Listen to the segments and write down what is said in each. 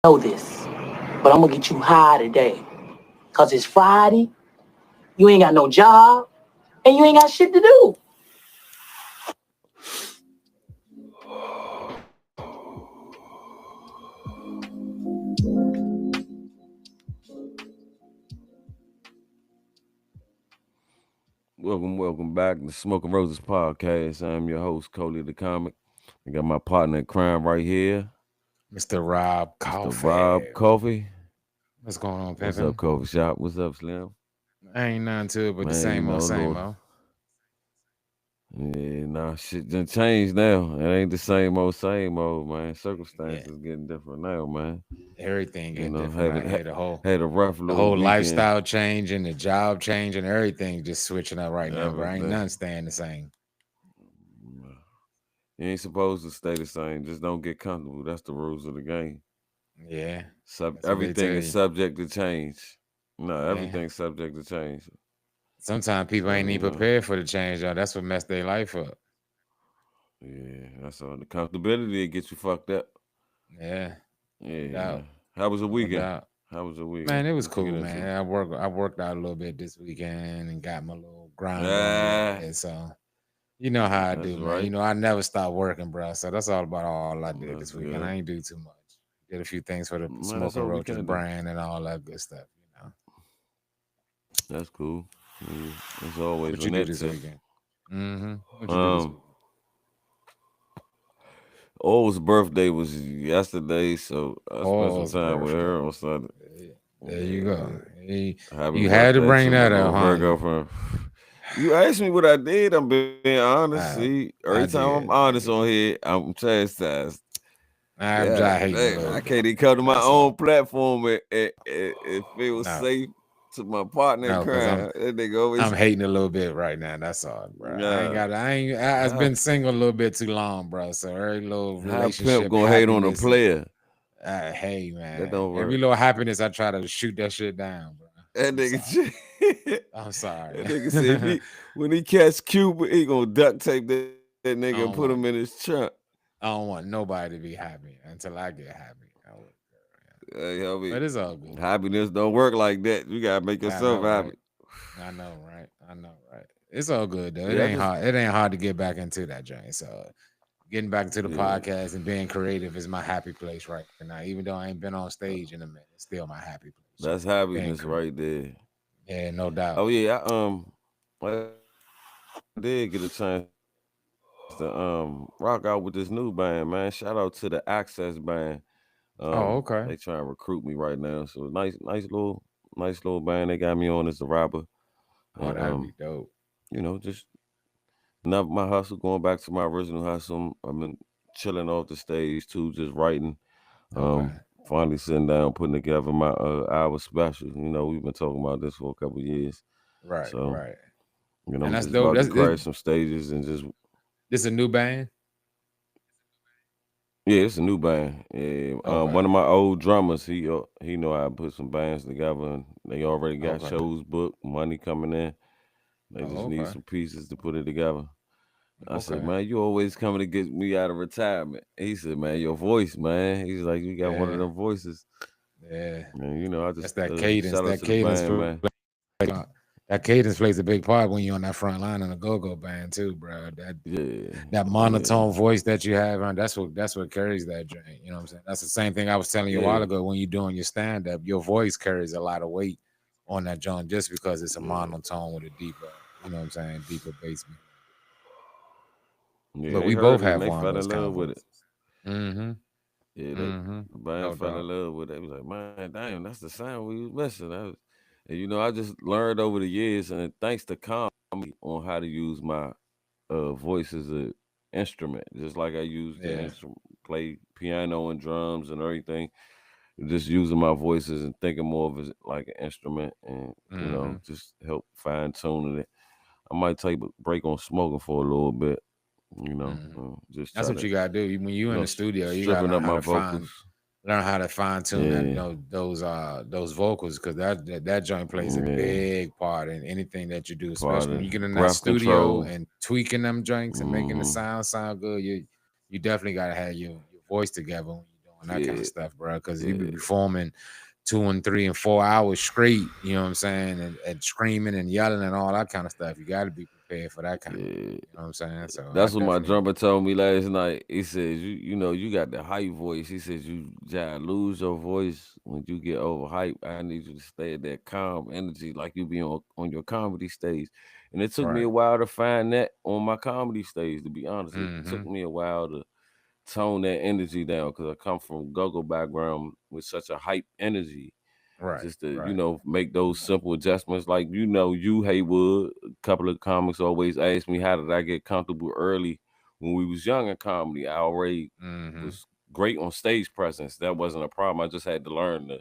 know this, but I'm gonna get you high today. Cause it's Friday, you ain't got no job, and you ain't got shit to do. Welcome back to Smoking Roses podcast. I'm your host, Coley the Comic. I got my partner in crime right here, Mr. Rob Mr. Rob Coffee. Coffee. What's going on, What's up, Pimpin'? Coffee Shop? What's up, Slim? Ain't nothing to it but the Man, same old, same Lord. old. Yeah, shit done changed now. It ain't the same old, man. Yeah, Circumstances getting different now, man. everything You getting know, different had out here. a, had a rough The little whole weekend. lifestyle changing, the job changing, everything just switching up right now, bro. Ain't Everything. nothing staying the same. You ain't supposed to stay the same. Just don't get comfortable. That's the rules of the game. Yeah, that's what they Everything tell is you. subject to change. No, Yeah. everything's subject to change. Sometimes people So, ain't even prepared for the change, though. That's what messed their life up. yeah, that's all. The comfortability that gets you fucked up. Yeah, no Yeah, doubt. man. How was the No weekend? doubt. How was the weekend? Man, it was What you get cool, into? man. I worked out a little bit this weekend and got my little grind on a little Ah, bit. So you know how I that's do, man. right. I never stop working, bro. So that's all I did this That's weekend. I good. ain't do too much. Did a few things for the Man, that's Smoking all we Roaches can do. brand and all that good stuff. That's cool. Yeah, as always, What you on do that this tip. weekend? Mm-hmm. What you do this Um, weekend? O's birthday was yesterday, so I spent some Paul's time with her birthday. on Sunday. There you go. Yeah, You happy had to birthday bring to my that little up, huh? Virgo friend. You asked me what I did. I'm being honest. I, See, every I time I'm did. I honest on did. here, I'm chastised. I'm God just hating a damn, little I bit. can't even come to my That's all. own platform and feel No, safe to my partner in no, because crime. That nigga I'm always, hating a little bit right now. That's all, bro. I ain't yeah. got. I ain't. I've How, been single a little bit too long, bro. So every little how pimp relationship gonna hate on a happiness. player? Hey, That man. don't Every work. little happiness, I try to shoot that shit down, bro. That I'm nigga, sorry. I'm sorry. that nigga said when he catch Cuba, he gonna duct tape that nigga and put I him don't in his want. trunk. I don't want nobody to be happy until I get happy. I mean, But it's all good. happiness don't work like that. You gotta make I yourself know, right? happy. I know, right? I know, right? It's all good though. It Yeah, I ain't just hard. It ain't hard to get back into that joint. So getting back into the yeah. podcast and being creative is my happy place right now. Even though I ain't been on stage in a minute, it's still my happy place. That's Being happiness creative. right there. Yeah, no doubt. Oh yeah, I did get a chance to rock out with this new band, man. Shout out to the Access band. Oh, They okay. trying to recruit me right now. So nice little band. They got me on as a rapper. Oh, And that'd be dope. just not my hustle, going back to my original hustle. I've been chilling off the stage too, just writing. Okay. Finally sitting down, putting together my hour special. We've been talking about this for a couple of years. Right, So, right. And I'm that's just dope. about to That's this, crash some stages and just this a new band? yeah, it's a new band. Yeah, Okay. one of my old drummers, he know how to put some bands together, and they already got Okay. shows booked, money coming in. They Oh, just need okay. some pieces to put it together. I said, Okay. man, you always coming to get me out of retirement. He said, man, your voice, man. He's like, you got one of Yeah. them voices. Yeah. And I That's just that cadence. shout out to the band, man. That cadence plays a big part when you're on that front line in a go-go band too, bro. Yeah, That yeah, monotone voice that you have, man, that's what carries that joint. You know what I'm saying? That's the same thing I was telling you a while yeah, ago when you're doing your stand-up. Your voice carries a lot of weight on that joint just because it's a yeah, monotone with a deeper, you know what I'm saying, deeper bass behind. yeah. But They we both heard it and have they one of fell those in kind love of with it. voices. Mm-hmm. Yeah, Mm-hmm. the band No fell in doubt. love with it. They was like, man, damn, that's the sound we was missing. And I just learned over the years, and thanks to comedy on how to use my voice as a instrument, just like I use the Yeah. instrument, play piano and drums and everything. Just using my voices and thinking more of it like an instrument, and Mm-hmm. just help fine tuning it. I might take a break on smoking for a little bit, Mm-hmm. just That's try what to you gotta do. When you in the studio, you gotta stripping up my vocals. learn how to fine tune that Yeah, those vocals because that joint plays a yeah. big part in anything that you do, Part especially of when you get in that breath studio control. and tweaking them joints and making the Hmm. sound good. You definitely gotta have your voice together when you're doing and that kind Yeah, of stuff, bro. Because you be yeah, performing 2 and 3 and 4 hours straight. You know what I'm saying, and screaming and yelling and all that kind of stuff. You got to be prepared for that kind of. yeah. You know what I'm saying? So I That's what my definitely drummer told me last night. He says, you know, you got the hype voice. He says you just lose your voice when you get overhyped. I need you to stay at that calm energy like you be on your comedy stage. And it took me right. a while to find that on my comedy stage, to be honest. It Mm-hmm. took me a while to tone that energy down because I come from go-go background with such a hype energy. Right. Just to, you Right. know, make those simple adjustments. Like, you know, you Haywood, a couple of comics always ask me how did I get comfortable early when we was young in comedy. I already Mm-hmm. was great on stage presence. That wasn't a problem. I just had to learn the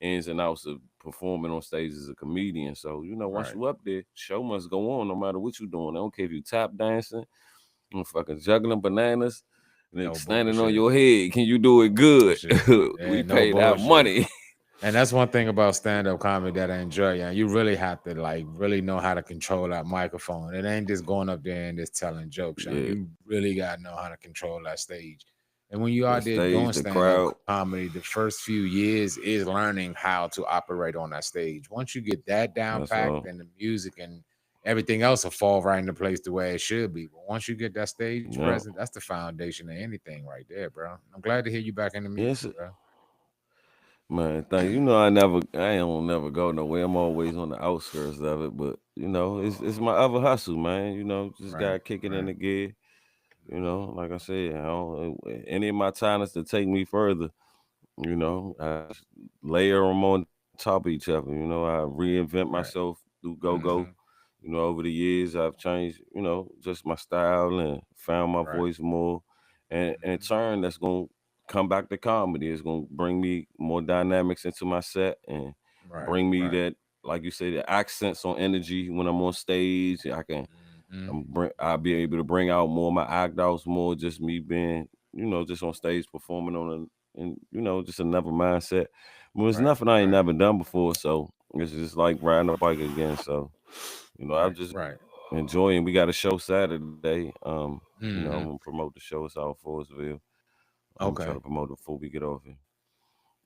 ins and outs of performing on stage as a comedian. So, you know, once Right. you up there, show must go on no matter what you're doing. I don't care if you tap dancing, I'm fucking juggling bananas, and then No standing on bullshit. your head. Can you do it No good? bullshit. Yeah, We no paid out bullshit. money. And that's one thing about stand-up comedy that I enjoy. Yeah, you really have to like really know how to control that microphone. It ain't just going up there and just telling jokes. Yeah, Yeah, you really gotta know how to control that stage. And when you that out there stage, doing the stand-up crowd. comedy, the first few years is learning how to operate on that stage. Once you get that down That's packed, all. then the music and everything else will fall right into place the way it should be. But once you get that stage Yeah. present, that's the foundation of anything right there, bro. I'm glad to hear you back in the music, Yes, bro. man. Thank you. I don't never go nowhere. I'm always on the outskirts of it, but you know, it's my other hustle, man. You know, just Right, gotta kick it in right. the gear. You know, like I said, any of my talents to take me further. You know, I just layer them on top of each other. You know, I reinvent Right. myself through go go. Mm-hmm. You know, over the years, I've changed. You know, just my style and found my Right. voice more. And in Mm-hmm. turn, that's gonna come back to comedy. It's gonna bring me more dynamics into my set and Right. bring me Right. that, like you say, the accents on energy when I'm on stage. Mm-hmm. I'll be able to bring out more of my act outs, more just me being, you know, just on stage performing and you know, just another mindset. Well, it's Right. nothing I ain't Right. never done before, so it's just like riding a bike again. So, you know, I'm Right. just Right. enjoying. We got a show Saturday. You know, I'm Mm-hmm. gonna promote the show. It's out in Forestville. I'm gonna try Okay. to promote it before we get off here.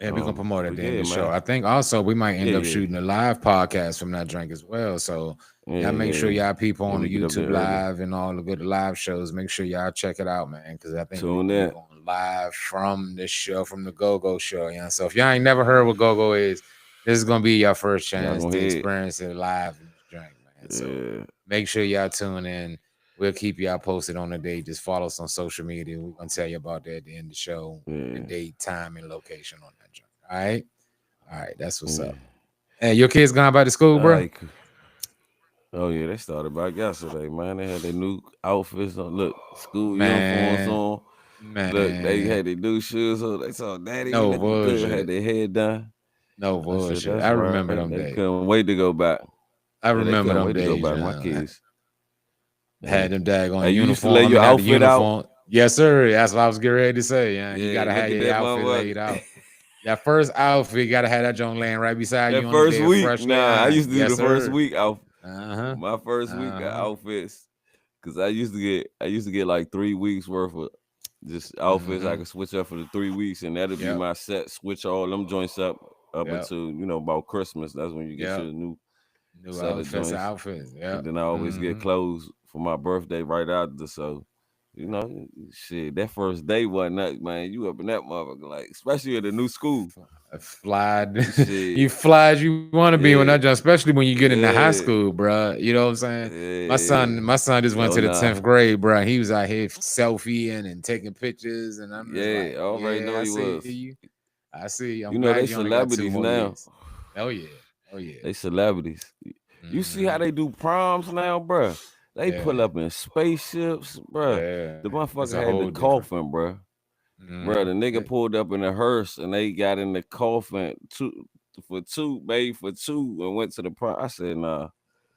Yeah, we're gonna promote at But the end yeah, of the show. man. I think also we might Yeah, end up yeah, shooting a live podcast from that drink as well. So yeah, y'all make sure yeah. y'all people Yeah, on we the get up there YouTube early. live and all the good live shows. Make sure y'all check it out, man. Because I think we're Tune gonna be in. going live from this show, from the Go Go show. Yeah. So if y'all ain't never heard what Go Go is, this is gonna be your first Y'all chance gonna to head. experience it live in this drink, man. So Yeah, make sure y'all tune in. We'll keep y'all posted on the date. Just follow us on social media. We're gonna tell you about that at the end of the show, the yeah, date, time, and location on that drink. All right. All right, that's what's yeah. up. Hey, your kids gone back to school, All bro? right. Oh yeah, they started back yesterday, man. They had their new outfits on. Look, school uniforms Man, on. Look, they man, had their new shoes on. They saw daddy. We no looking good. Had bullshit, their head done. no I said, bullshit. that's I right. remember them They days. couldn't wait to go back. I Yeah, they remember couldn't them wait to go days. back. My kids. Yeah. Had them daggone Hey, you used to lay uniform. I your mean, not the outfit out. uniform. Yes, sir. That's what I was getting ready to say. Yeah, you Yeah, gotta look have at your that outfit motherfucker. laid out. That first outfit, you gotta have that joint laying right beside That you on the first bed, week, freshly nah, I used ironed. to do Yes, the first sir. week out. Uh huh. My first week of Uh huh. outfits, cause I used to get like 3 weeks worth of just outfits I Mm-hmm. could switch up for the 3 weeks, and that'll be Yep. my set. Switch all them joints up Yep. until about Christmas. That's when you get Yep. your new New set of outfits, joints, outfits. and Yep. then I always get Mm-hmm. clothes for my birthday right after. So, shit, that first day wasn't that, man. You up in that motherfucker, like especially at a new school. Fly, Shit, you fly as you want to be when yeah, that, especially when you get into high yeah, school, bro. You know what I'm saying? yeah. My son just went Oh to the nah, 10th grade, bro. He was out here selfieing and taking pictures, and I'm just yeah. like, I already yeah, know I he see was. you. I see you. I'm You know glad they you only got 2 celebrities more now. years. Oh yeah, oh yeah. They celebrities. You see how Mm-hmm. they do proms now, bruh? They pull Yeah, up in spaceships, bruh. yeah. The It's motherfucker a had the whole different. coffin, bruh. Bruh, Mm-hmm. the nigga pulled up in a hearse and they got in the coffin made for two, and went to the prom. I said, nah,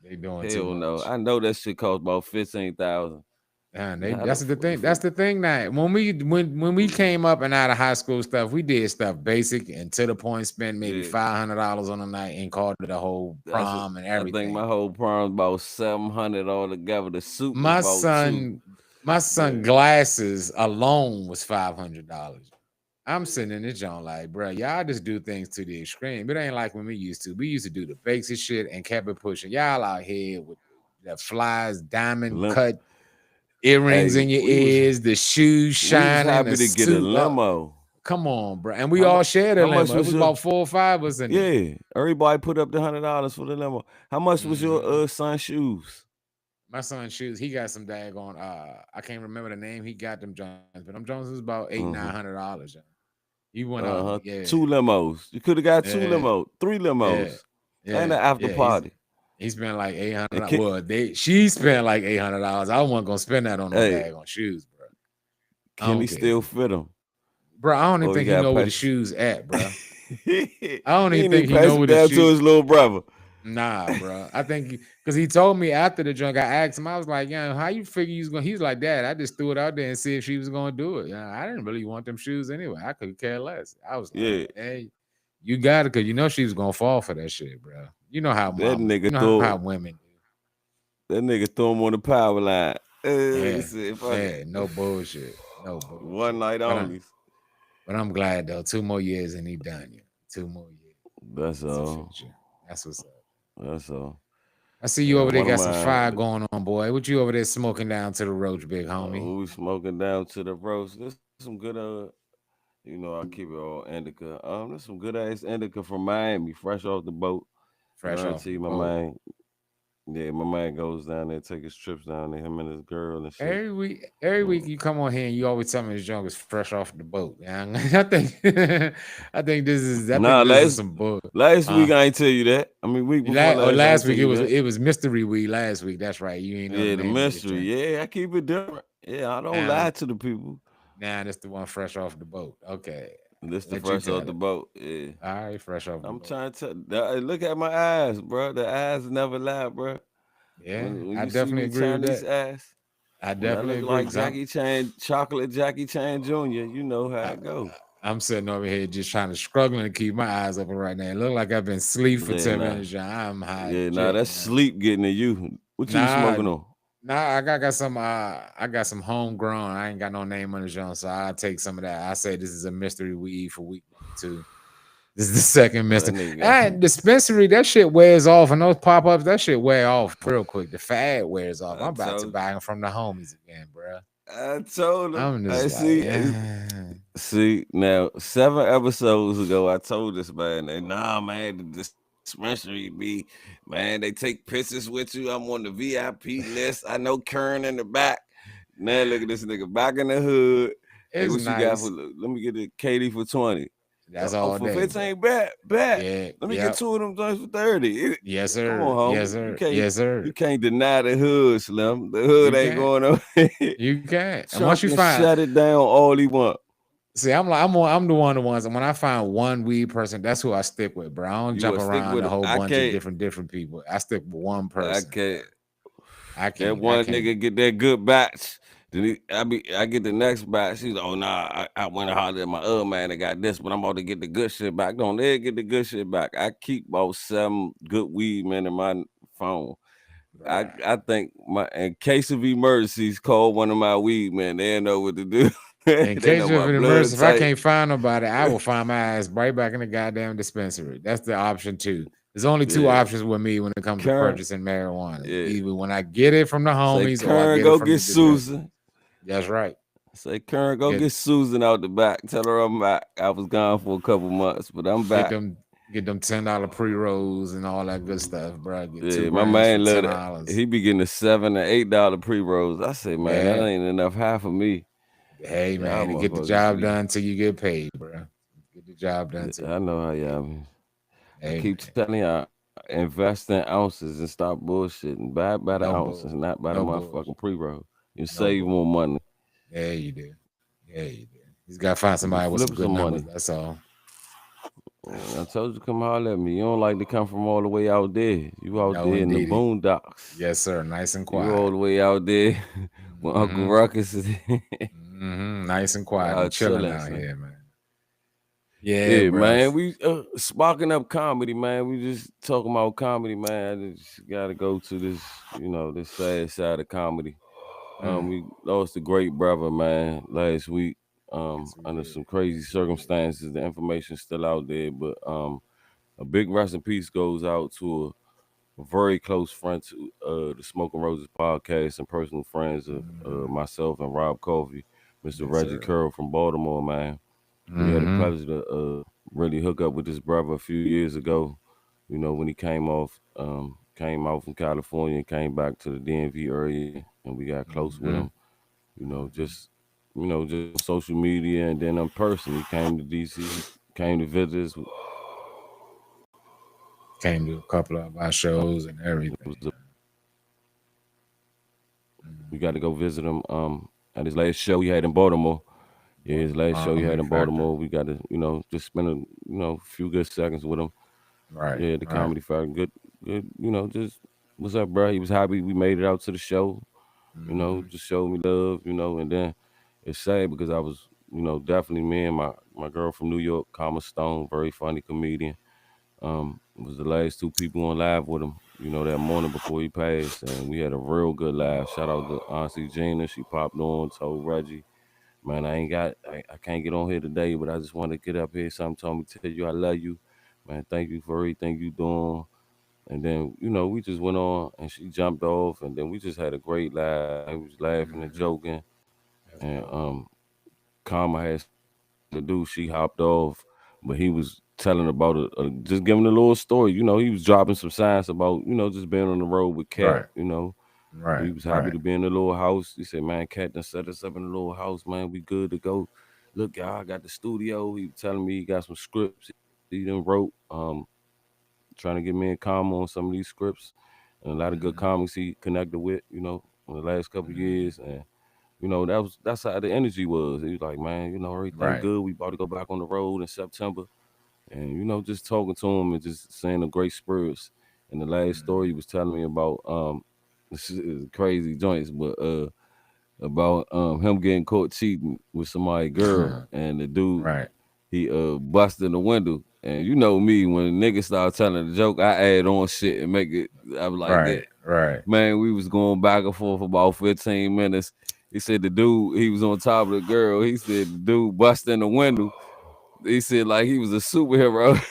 They doing too hell no. much. I know that shit cost about 15,000. And How the that's the thing. fuck? That's the thing that when we came up and out of high school stuff, we did stuff basic and to the point. Spent maybe Yeah, $500 on a night and called it a whole that's what prom and I think. everything. My whole prom's about 700 altogether. The suit was My about two, son, my son but glasses alone was $500. I'm sitting in this joint like, bro, y'all just do things to the extreme. It ain't like when we used to. We used to do the basic shit and kept it pushing. Y'all out here with the flies, diamond cut earrings in your ears, the shoes shining, happy the to get a suit up. limo. Come on, bro. And we all shared a how much limo. It was about 4 or 5 of us in there. Yeah, everybody put up the $100 for the limo. How much was your son's shoes? My son's shoes, he got some daggone. I can't remember the name. He got them Jones, but them Jones was about $800-900. You went out, 2 limos. You could have got 2 limos, 3 limos, and an after party. He spent like $800. Well, she spent like $800. I wasn't gonna spend that on no daggone shoes, bro. Can he still fit them, bro? I don't even think he know where the shoes at, bro. I don't even think he know where the shoes. To his little brother. Nah, bro. I think because he told me after the junk, I asked him, I was like, yeah, how you figure you was going? He's like, Dad, I just threw it out there and see if she was going to do it. I didn't really want them shoes anyway. I could care less. I was like, hey, you got it, because you know she was going to fall for that shit, bro. You know how that nigga how women do. That nigga threw him on the power line. No bullshit. No bullshit. One night only. But I'm glad, though. 2 more years and he done. 2 more years. That's all. That's what's up. That's all. I see you over there got some fire going on, boy. What you over there smoking down to the roach, big homie? We smoking down to the roach. There's some good I keep it all indica. There's some good ass indica from Miami, fresh off the boat. Fresh off the boat. My man goes down there, take his trips down there, him and his girl and shit. Every week you come on here and you always tell me this junk is fresh off the boat. I think this is some bull. Last week I ain't tell you that. I mean, last week it was mystery weed. Last week, that's right. You ain't know the mystery. Yeah, I keep it different. Yeah, I don't lie to the people. Nah, that's the one fresh off the boat. Okay. This the fresh off the boat. Yeah. All right, fresh off the boat. I'm trying to look at my eyes, bro. The eyes never lie, bro. Yeah, when I definitely agree with that. Ass, I definitely agree. Like Jackie Chan, chocolate Jackie Chan Jr. You know how it goes. I'm sitting over here just trying to struggling to keep my eyes open right now. It look like I've been asleep for 10 minutes. I'm high. Yeah, that's sleep getting to you. What you smoking on? Nah, I got some homegrown. I ain't got no name on the joint, so I take some of that. I say this is a mystery weed for week 2. This is the second mystery. And dispensary, that shit wears off, and those pop-ups, that shit wear off real quick. The fad wears off. I'm about to buy them from the homies again, bro. I told him. See, now 7 episodes ago, I told this man, man, the dispensary be, man, they take pictures with you. I'm on the VIP list. I know Kern in the back. Now look at this nigga back in the hood. It's what nice. You got let me get the Katie for 20. That's all for day. 15, bad. Yeah, let me get 2 of them joints for 30. Yes, sir. Come on, yes, sir. Yes, sir. You can't deny the hood, Slim. The hood ain't going on. You can't. And once you find shut it down, all he want. See, I'm the one of the ones, and when I find one weed person, that's who I stick with, bro. I don't jump around a whole bunch of different people. I stick with one person. I can't. That one nigga get that good batch. Then I get the next batch. He's like, oh nah, I went and hollered at my other man that got this, but I'm about to get the good shit back. Don't let get the good shit back. I keep about 7 good weed men in my phone. Right. I think in case of emergencies, call one of my weed men. They know what to do. In case of an emergency, if I can't find nobody, I will find my ass right back in the goddamn dispensary. That's the option 2. There's only 2 options with me when it comes to purchasing marijuana. Yeah. Either when I get it from the homies or I get it from the Susan. That's right. Say, Karen, go get Susan out the back. Tell her I'm back. I was gone for a couple months, but I'm back. Get them $10 pre-rolls and all that good stuff, bro. My man loved it. He be getting the $7 and $8 pre-rolls. I say, man, that ain't enough half of me. Hey, man, to get the job done till you get paid, bro. Get the job done. I know how y'all. I keep telling y'all, invest in ounces and stop bullshitting. Buy by the ounces, not by the motherfucking pre-roll. You save more money. Yeah, you do. He's got to find somebody with some good numbers. Money. That's all. I told you to come holler at me. You don't like to come from all the way out there. You out there in the boondocks. Yes, sir. Nice and quiet. You all the way out there when Uncle Ruckus is nice and quiet. I'm chilling out here, man. Yeah, man. We sparking up comedy, man. We just talking about comedy, man. I just gotta go to this, this sad side of comedy. We lost a great brother, man, last week. under some crazy circumstances. The information's still out there, but a big rest in peace goes out to a very close friend to the Smoking Roses podcast and personal friends of myself and Rob Coffey, Mr. Reggie Curl from Baltimore, man. We had a pleasure to really hook up with this brother a few years ago. You know, when he came out from California and came back to the DMV area, and we got close with him. You know, just social media, and then in person. He came to DC, came to visit us. Came to a couple of our shows and everything. We got to go visit him at his last show he had in Baltimore. Yeah, his last show he had in Baltimore. We got to, just spend a few good seconds with him. Right. Yeah, the Comedy Factory. Good, just what's up, bro? He was happy we made it out to the show. Just showed me love, and then it's sad because I was, definitely me and my girl from New York, Kama Stone, very funny comedian. Was the last two people on live with him, that morning before he passed, and we had a real good laugh. Shout out to Auntie Gina. She popped on, told Reggie, man, I can't get on here today, but I just want to get up here. Something told me to tell you I love you. Man, thank you for everything you doing. And then, we just went on, and she jumped off, and then we just had a great laugh. We was laughing and joking. And Karma had to do, she hopped off, but he was telling about just giving a little story. He was dropping some signs about, just being on the road with Cat, Right. He was happy to be in the little house. He said, man, Cat done set us up in the little house, man. We good to go. Look, y'all, I got the studio. He was telling me he got some scripts he done wrote, trying to get me and Karma on some of these scripts. And a lot of good comics he connected with, in the last couple of years. And, that's how the energy was. He was like, man, everything good. We about to go back on the road in September. And, just talking to him and just saying the great spirits. And the last story he was telling me about, this is crazy joints, but about him getting caught cheating with somebody's girl. And the dude, he busted the window. And you know me, when a nigga start telling the joke, I add on shit and make it. I was like, right. Man, we was going back and forth for about 15 minutes. He said the dude, he was on top of the girl. He said the dude busted in the window. He said like he was a superhero.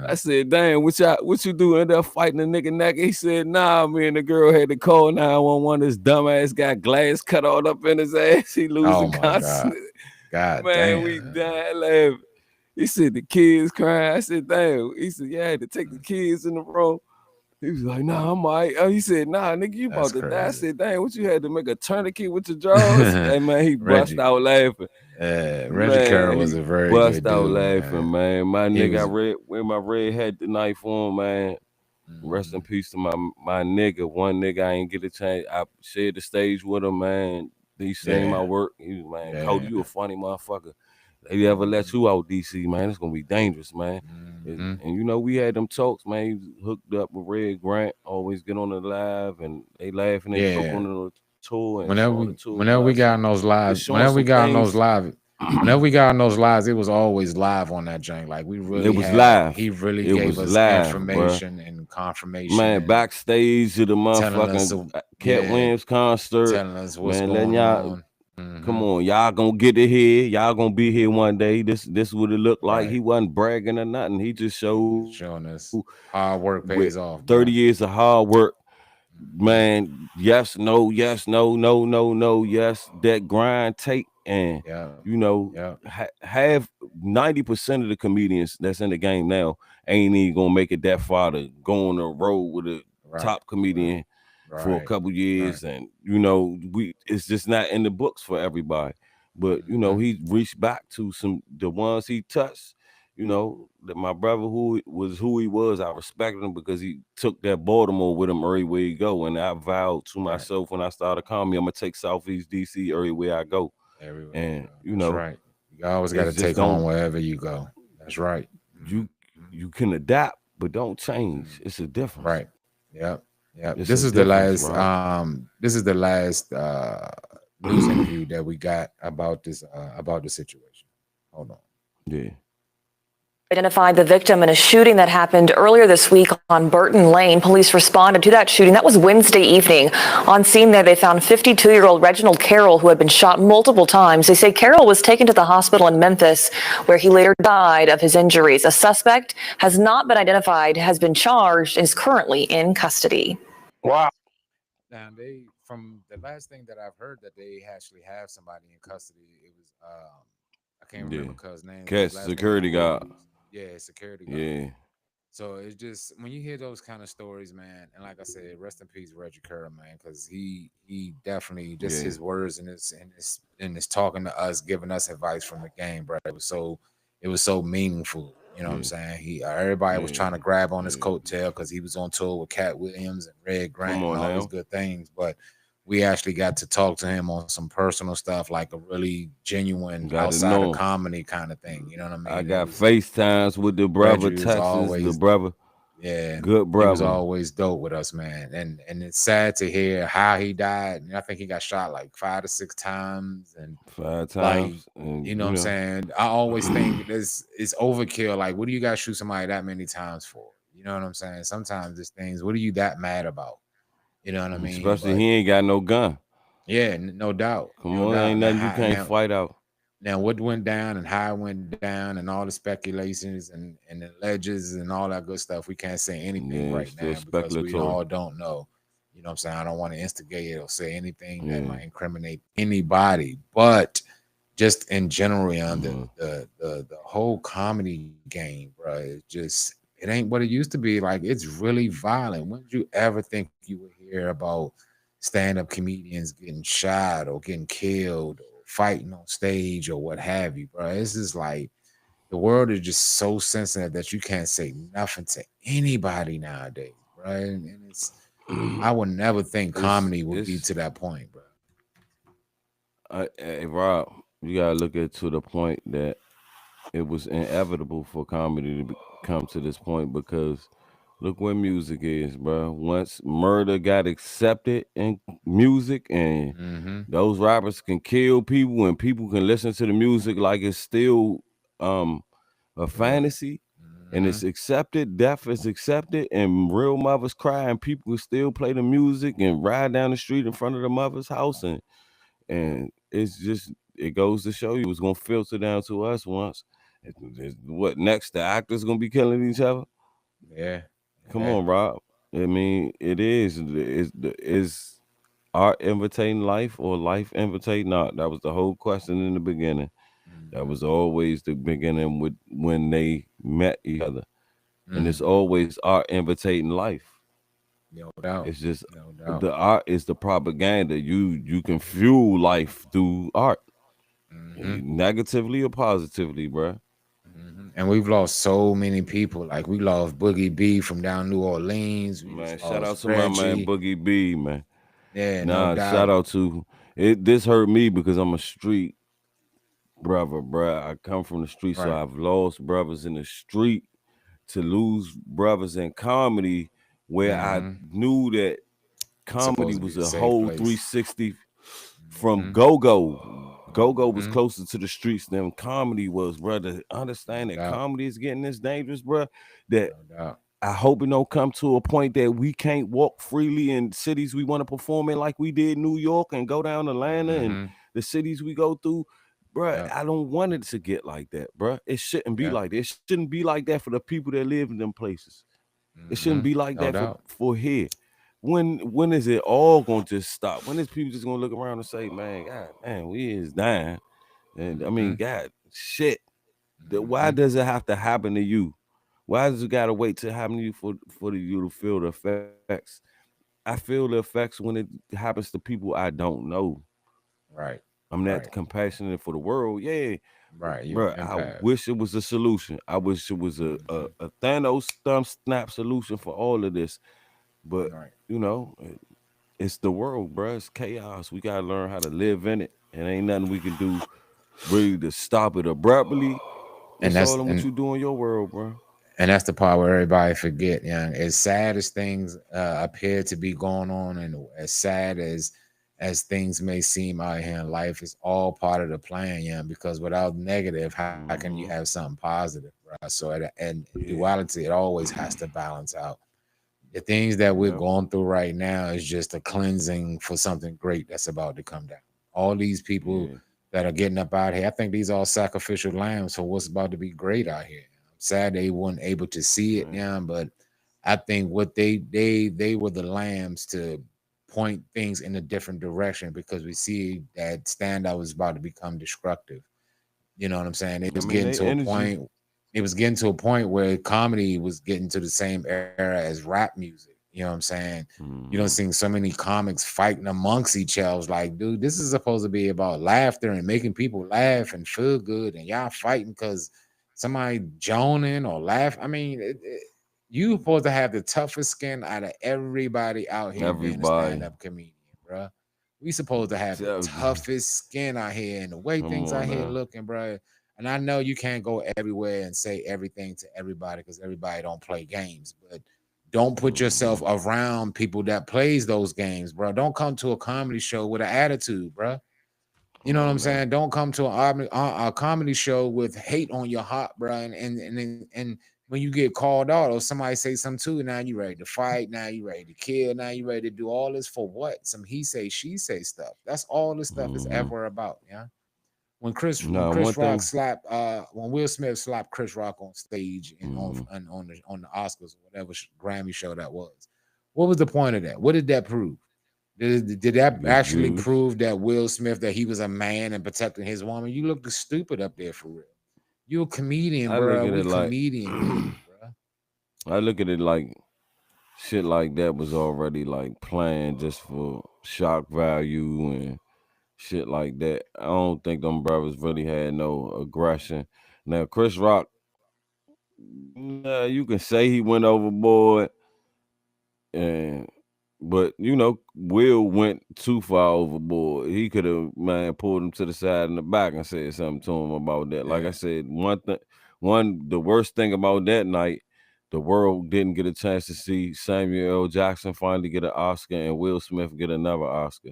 I said, damn, what you do? End up fighting the nigga neck? He said, nah, me and the girl had to call 911. This dumbass got glass cut all up in his ass. He losing consciousness. God man, damn. We died laughing. He said the kids crying. I said, damn. He said, yeah, I had to take the kids in the room. He was like, nah, I'm all right. He said, nah, nigga, you about to die. I said, damn, what you had to make a tourniquet with your drawers? Hey, man, he bust out laughing. Reggie Curl was a very good dude. Bust out laughing, man. My nigga, wear my red hat the knife on, man. Rest in peace to my nigga. One nigga I ain't get a chance. I shared the stage with him, man. He seen my work. He was, man, Cody, you a funny motherfucker. They ever let you out, DC, man, it's gonna be dangerous, man. And we had them talks, man. He was hooked up with Red Grant, always get on the live, and they laughing. They took on the tour. And whenever we got on those lives, it was always live on that joint. Like we really, it was live. He really gave us information and confirmation. Man, backstage to the motherfucking Cat Williams concert, telling us what's going on. Come on, y'all gonna get it here. Y'all gonna be here one day. This what it looked like. He wasn't bragging or nothing. He just showing us hard work pays off. 30 years of hard work, man. Yes, no, yes, no, no, no, no, yes. That grind take and have 90% of the comedians that's in the game now ain't even gonna make it that far to go on the road with a top comedian. For a couple years, and it's just not in the books for everybody. But he reached back to the ones he touched. That my brother who he was, I respected him because he took that Baltimore with him everywhere he go. And I vowed to myself when I started comedy, I'm gonna take Southeast DC everywhere I go. And That's right. You always got to take on wherever you go. That's right. You can adapt, but don't change. It's a difference. Right. Yep. Yeah, this is the last. This is the last news interview that we got about this the situation. Hold on. Yeah. identified the victim in a shooting that happened earlier this week on Burton Lane. Police responded to that shooting. That was Wednesday evening. On scene there, they found 52-year-old Reginald Carroll, who had been shot multiple times. They say Carroll was taken to the hospital in Memphis, where he later died of his injuries. A suspect has not been identified, has been charged, and is currently in custody. Wow. Now, from the last thing that I've heard, that they actually have somebody in custody. It was I can't remember cuz name. Security guard. Yeah, security guard. Yeah. So it's just, when you hear those kind of stories, man, and like I said, rest in peace, Reggie Kerr, man, because he definitely, just his words and his talking to us, giving us advice from the game, bro. It was so meaningful. You know what I'm saying? Everybody was trying to grab on his coattail because he was on tour with Cat Williams and Red Grant and all these good things, but we actually got to talk to him on some personal stuff, like a really genuine outside of comedy kind of thing. You know what I mean? I got FaceTimes with the brother, Texas, the brother. Yeah, good brother. He was always dope with us, man. And it's sad to hear how he died. And I think he got shot like 5 to 6 times. And 5 times. Like, you know what I'm saying? I always think it's overkill. Like, what do you guys shoot somebody that many times for? You know what I'm saying? Sometimes there's things, what are you that mad about? You know what I mean? Especially he ain't got no gun. Yeah, no doubt. Come on, ain't nothing you can't fight out. Now, what went down and how it went down and all the speculations and the alleges and all that good stuff, we can't say anything right now because we all don't know. You know what I'm saying? I don't want to instigate or say anything that might incriminate anybody, but just in general, the whole comedy game, bro, it ain't what it used to be. Like, it's really violent. When did you ever think you would hear about stand-up comedians getting shot or getting killed or fighting on stage or what have you, bro? It's just like, the world is just so sensitive that you can't say nothing to anybody nowadays, bro. And it's, I would never think comedy would be to that point, bro. Hey, Rob, you gotta look at to the point that it was inevitable for comedy to come to this point, because look where music is, bro. Once murder got accepted in music, and those rappers can kill people, and people can listen to the music like it's still a fantasy, and it's accepted. Death is accepted, and real mothers cry, and people can still play the music and ride down the street in front of the mother's house, and it's just, it goes to show you it's gonna filter down to us once. What next? The actors gonna be killing each other? Yeah. Come on, Rob. I mean, it is art imitating life or life imitating art? That was the whole question in the beginning. That was always the beginning with when they met each other. And it's always art imitating life. No doubt. It's just the art is the propaganda. You can fuel life through art. Negatively or positively, bro. And we've lost so many people. Like, we lost Boogie B from down New Orleans. Man, shout out to my man Boogie B, man. Yeah, no doubt. Shout out to it. This hurt me because I'm a street brother, bro. I come from the street, so I've lost brothers in the street. To lose brothers in comedy, where I knew that comedy was a whole 360 from go-go. Go-go was closer to the streets than comedy was, brother. Understand that comedy is getting this dangerous, bro. That I hope it don't come to a point that we can't walk freely in cities we want to perform in, like we did New York and go down Atlanta and the cities we go through. Bro, I don't want it to get like that, bro. It shouldn't be like that. It shouldn't be like that for the people that live in them places. It shouldn't be like that for here. When is it all going to just stop? When is people just going to look around and say, man, God, man, we is dying. And I mean, God, shit. Why does it have to happen to you? Why does it got to wait to happen to you for you to feel the effects? I feel the effects when it happens to people I don't know. Right. I'm not compassionate for the world. Yeah. Right. Bro, I wish it was a solution. I wish it was a Thanos thumb snap solution for all of this. But, you know, it's the world, bro. It's chaos. We got to learn how to live in it. And ain't nothing we can do really to stop it abruptly. And that's all what you do in your world, bro. And that's the part where everybody forget. Yeah, as sad as things appear to be going on, and as sad as things may seem out here in life, it's all part of the plan, yeah. Because without negative, how can you have something positive, bro. So and duality, it always has to balance out. The things that we're going through right now is just a cleansing for something great that's about to come down. All these people that are getting up out here, I think these are sacrificial lambs for what's about to be great out here. I'm sad they weren't able to see it now, but I think what they were the lambs to point things in a different direction, because we see that standout was about to become destructive. You know what I'm saying? It was getting to a point. It was getting to a point where comedy was getting to the same era as rap music. You know what I'm saying? You don't see so many comics fighting amongst each other. It's like, dude, this is supposed to be about laughter and making people laugh and feel good, and y'all fighting because somebody joning or laugh. I mean, you supposed to have the toughest skin out of everybody out here being a stand-up comedian, bro. We supposed to have the toughest skin out here, and the way things out here looking, bro. And I know you can't go everywhere and say everything to everybody, because everybody don't play games. But don't put yourself around people that plays those games, bro. Don't come to a comedy show with an attitude, bro. You know what I'm saying? Don't come to a comedy show with hate on your heart, bro. And when you get called out or somebody say something to you, now you ready to fight, now you ready to kill, now you ready to do all this for what? Some he say, she say stuff. That's all this stuff is ever about, yeah. When when Will Smith slapped Chris Rock on stage and on the Oscars or whatever Grammy show that was, what was the point of that? What did that prove? Did that actually prove that Will Smith, that he was a man and protecting his woman? You look stupid up there for real. You a comedian, bro. We comedian, bro. I look at it like shit like that was already like planned just for shock value and shit like that. I don't think them brothers really had no aggression. Now, Chris Rock, you can say he went overboard, but you know, Will went too far overboard. He could have pulled him to the side and the back and said something to him about that. Like I said, the worst thing about that night, the world didn't get a chance to see Samuel L. Jackson finally get an Oscar and Will Smith get another Oscar.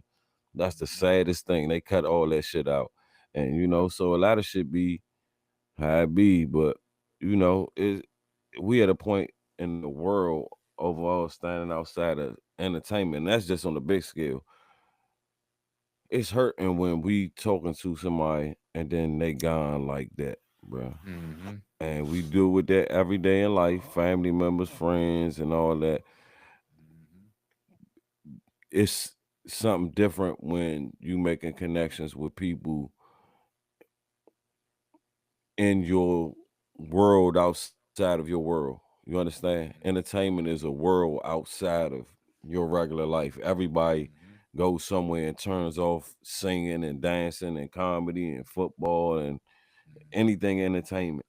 That's the saddest thing. They cut all that shit out. And, you know, so a lot of shit be how it be. But, you know, we at a point in the world overall standing outside of entertainment. And that's just on the big scale. It's hurting when we talking to somebody and then they gone like that, bro. And we deal with that every day in life, family members, friends, and all that. It's something different when you making connections with people in your world outside of your world. You understand? Entertainment is a world outside of your regular life. Everybody goes somewhere and turns off singing and dancing and comedy and football and anything entertainment.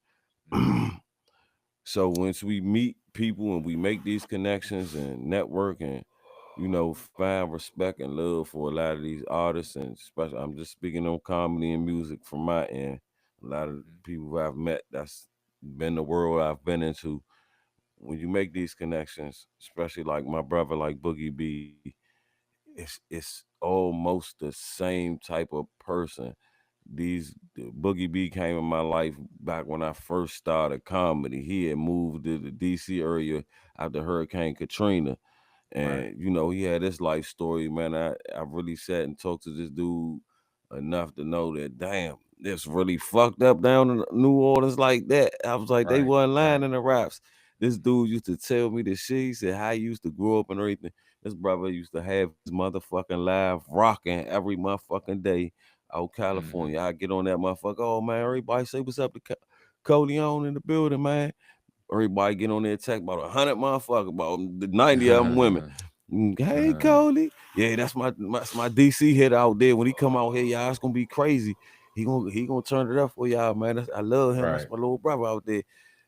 So once we meet people and we make these connections and network and, you know, find respect and love for a lot of these artists, and especially I'm just speaking on comedy and music from my end. A lot of people who I've met, that's been the world I've been into. When you make these connections, especially like my brother, like Boogie B, it's almost the same type of person. Boogie B came in my life back when I first started comedy. He had moved to the DC area after Hurricane Katrina. And you know, he had this life story, man. I really sat and talked to this dude enough to know that, damn, it's really fucked up down in New Orleans like that. I was like, they wasn't lying in the raps. This dude used to tell me the shit. He said how he used to grow up and everything. This brother used to have his motherfucking live rocking every motherfucking day out California. I get on that motherfucker. Oh man, everybody say what's up to Coleon in the building, man. Everybody get on there, text about 100 motherfuckers, about 90 of them women. Hey, Coley. Yeah, that's my DC hit out there. When he come out here, y'all, it's gonna be crazy. He gonna turn it up for y'all, man. I love him. That's my little brother out there.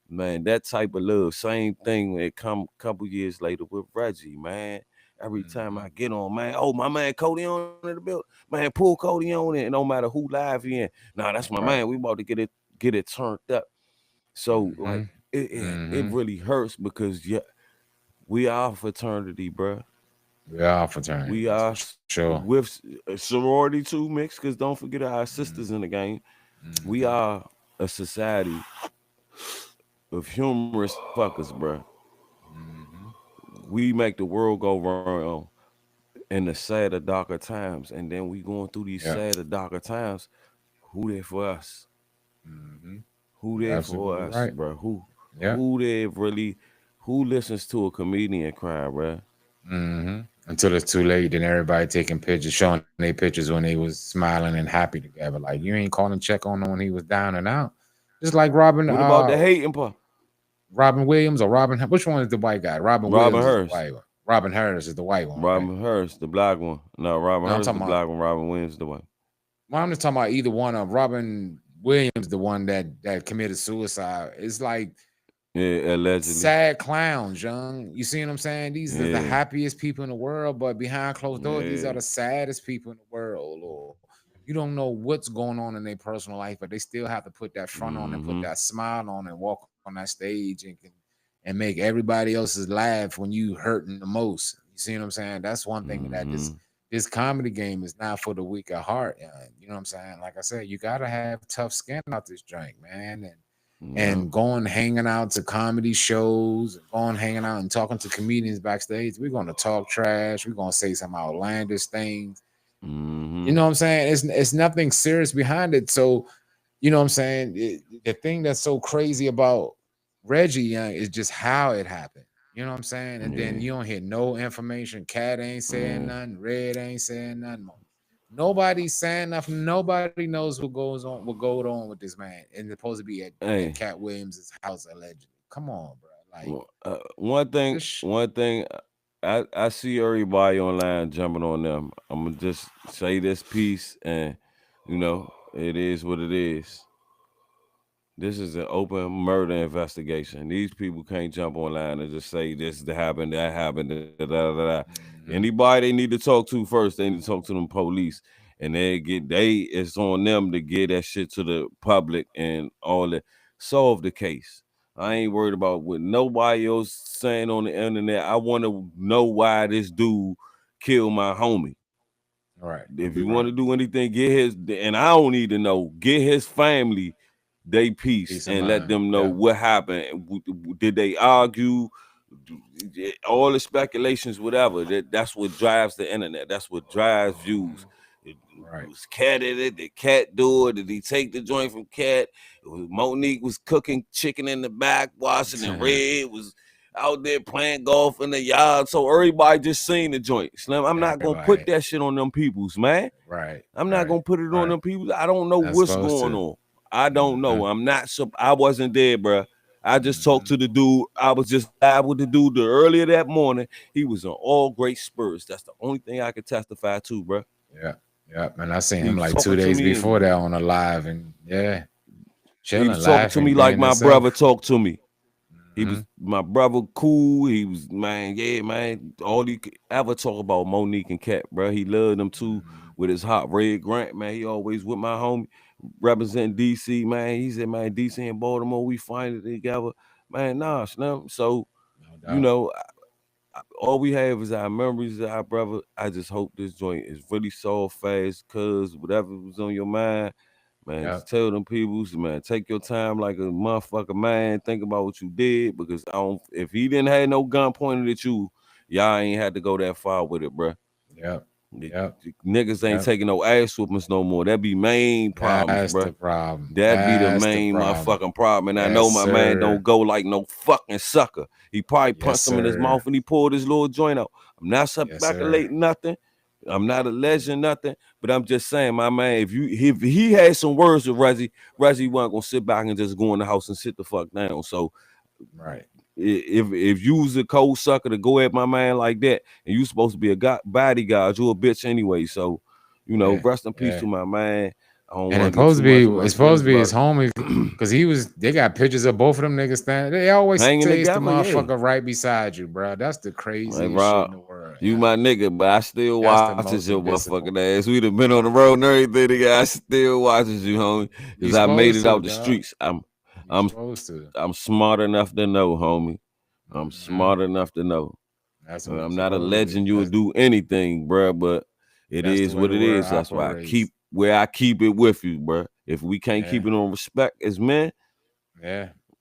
Man, that type of love. Same thing when it come a couple years later with Reggie, man. Every time I get on, man, oh, my man Cody on in the building. Man, pull Cody on in. No matter who live he in. Nah, that's my man. We about to get it turned up. So like it really hurts because we are fraternity, bro. We are fraternity. We are with sorority too, mixed, because don't forget our sisters in the game. We are a society of humorous fuckers, bro. We make the world go wrong in the sadder, darker times, and then we going through these sadder, darker times. Who there for us? Who there for us, bro? Who there really? Who listens to a comedian cry, bro? Until it's too late, then everybody taking pictures, showing their pictures when they was smiling and happy together. Like, you ain't calling check on them when he was down and out. Just like Robin. What about the hating part? Robin Williams or Robin? Which one is the white guy? Robin Williams Hurst. Is the white one. Robin Hurst is the white one. Robin Hurst, the black one. No, Robin Hurst, the black one. Robin Williams, the white. Well, I'm just talking about either one of Robin Williams, the one that committed suicide. It's like, allegedly sad clowns, young. You see what I'm saying? These are the happiest people in the world, but behind closed doors, these are the saddest people in the world. Or you don't know what's going on in their personal life, but they still have to put that front on and put that smile on and walk on that stage and make everybody else's laugh when you hurting the most. You see what I'm saying? That's one thing that this comedy game is not for the weak at heart. You know what I'm saying? Like I said, you gotta have tough skin out this drink, man. And going hanging out to comedy shows, going hanging out and talking to comedians backstage. We're gonna talk trash. We're gonna say some outlandish things. You know what I'm saying? It's nothing serious behind it. So, you know what I'm saying? The thing that's so crazy about Reggie Young is just how it happened. You know what I'm saying? And then you don't hear no information. Cat ain't saying nothing. Red ain't saying nothing. Nobody's saying nothing. Nobody knows what goes on with this man. And it's supposed to be at Cat Williams' house allegedly. Come on, bro. Like one thing. I see everybody online jumping on them. I'm gonna just say this piece, and you know, it is what it is. This is an open murder investigation. These people can't jump online and just say this happened, that happened, da, da, da, da. Anybody they need to talk to first, they need to talk to them police. And it's on them to get that shit to the public and all that. Solve the case. I ain't worried about what nobody else saying on the internet. I want to know why this dude killed my homie. All right. If you want to do anything, and I don't need to know, get his family they peace and let them know what happened. Did they argue? All the speculations, whatever. That's what drives the internet. That's what drives views. Was Cat in it? Did Cat do it? Did he take the joint from Cat? Monique was cooking chicken in the back, washing and Red was out there playing golf in the yard. So everybody just seen the joint. Slim, I'm not gonna put that shit on them peoples, man. I'm not gonna put it on them peoples. I don't know what's going on. I don't know. I wasn't there, bro. I just talked to the dude. I was just live with the dude earlier that morning. He was in all great spirits. That's the only thing I could testify to, bro. Yeah. And I seen him like 2 days before that on a live, and he was talking to me like my brother talked to me. He was my brother, cool. He was, man. All he could ever talk about Monique and Cat, bro. He loved them too with his hot Red Grant, man. He always with my homie. Representing DC, man. He said, man, DC and Baltimore, we find it together. Man, nah, Slim. So, you know, all we have is our memories of our brother. I just hope this joint is really solved fast, cuz whatever was on your mind, man, just tell them people, man, take your time like a motherfucker, man. Think about what you did, because if he didn't have no gun pointed at you, y'all ain't had to go that far with it, bro. Niggas ain't taking no ass whoopings no more. That be main problems, bro. The problem. That be the main motherfucking problem. And I know my man don't go like no fucking sucker. He probably punched him in his mouth and he pulled his little joint out. I'm not speculating nothing. I'm not alleging nothing, but I'm just saying, my man, if he had some words with Reggie wasn't gonna sit back and just go in the house and sit the fuck down. So if you was a cold sucker to go at my man like that, and you supposed to be a bodyguard, you a bitch anyway. So, you know, rest in peace to my man. And it's supposed to be his homie, because they got pictures of both of them niggas standing. They always say it's the motherfucker right beside you, bro. That's the craziest shit in the world. You my nigga, but I still watches your motherfucking ass. We'd have been on the road and everything, nigga. I still watches you, homie, because I made it out the streets. I'm smart enough to know, homie. I'm smart enough to know. I'm not alleging you would do anything, bro, but it is what it is. That's why I keep it with you, bro. If we can't keep it on respect as men,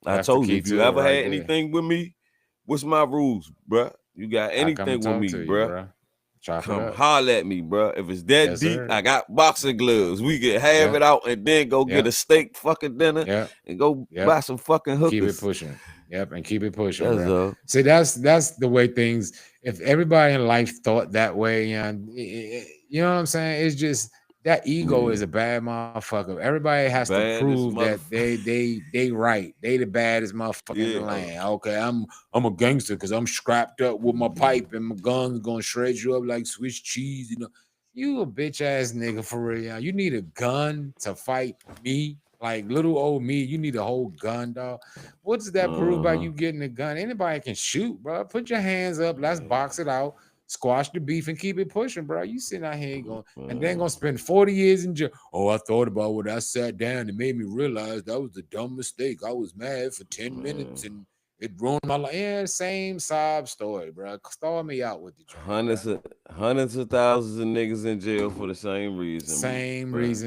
I told you, if you ever had anything with me, what's my rules, bruh? You got anything with me, bruh? Come holler at me, bruh. If it's that deep, I got boxing gloves. We can have it out and then go get a steak fucking dinner and go buy some fucking hookers. Keep it pushing. And keep it pushing, bro. See, that's the way things. If everybody in life thought that way, you know what I'm saying? It's just that ego is a bad motherfucker. Everybody has to prove that they right. They the baddest motherfucker in the land. Okay, I'm a gangster because I'm strapped up with my pipe and my gun's gonna shred you up like Swiss cheese. You know, you a bitch ass nigga for real. You need a gun to fight me. Like little old me, you need a whole gun, dog. What does that prove about you getting a gun? Anybody can shoot, bro. Put your hands up. Let's box it out. Squash the beef and keep it pushing, bro. You sitting out here going, and then gonna spend 40 years in jail. Oh, I thought about what I sat down and made me realize that was the dumb mistake. I was mad for 10 minutes and it ruined my life. Yeah, same sob story, bro. Start me out with the joint, hundreds of thousands of niggas in jail for the same reason.